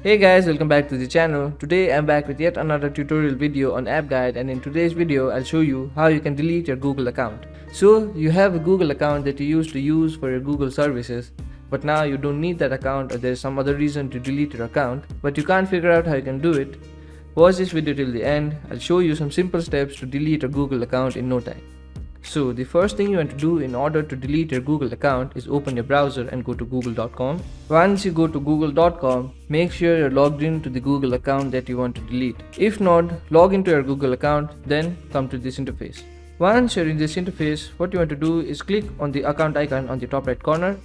Hey guys, welcome back to the channel. Today I'm back with yet another tutorial video on App Guide, and in today's video I'll show you how you can delete your Google account. So you have a Google account that you used to use for your Google services, but now you don't need that account or there's some other reason to delete your account, but you can't figure out how you can do it. Watch this video till the end. I'll show you some simple steps to delete a Google account in no time. So the first thing you want to do in order to delete your Google account is open your browser and go to google.com. Once you go to google.com, make sure you're logged in to the Google account that you want to delete. If not, log into your Google account, then come to this interface. Once you're in this interface, what you want to do is click on the account icon on the top right corner.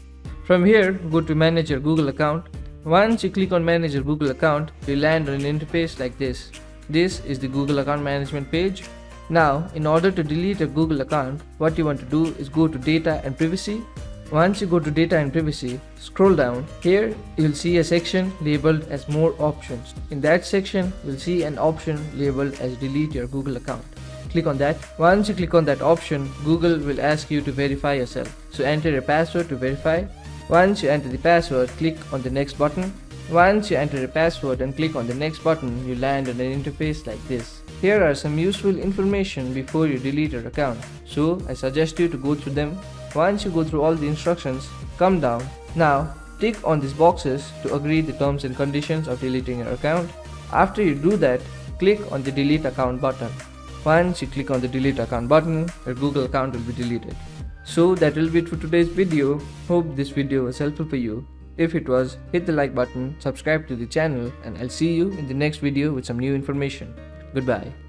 From here, go to manage your Google account. Once you click on manage your Google account, you'll land on an interface like this. This is the Google account management page. Now, in order to delete your Google account, what you want to do is go to Data and Privacy. Once you go to Data and Privacy, scroll down. Here, you'll see a section labeled as More Options. In that section, you'll see an option labeled as Delete your Google account. Click on that. Once you click on that option, Google will ask you to verify yourself. So enter your password to verify. Once you enter the password, click on the next button. Once you enter your password and click on the next button, you land on an interface like this. Here are some useful information before you delete your account, so I suggest you to go through them. Once you go through all the instructions, come down. Now, tick on these boxes to agree the terms and conditions of deleting your account. After you do that, click on the delete account button. Once you click on the delete account button, your Google account will be deleted. So that will be it for today's video. Hope this video was helpful for you. If it was, hit the like button, subscribe to the channel, and I'll see you in the next video with some new information. Goodbye.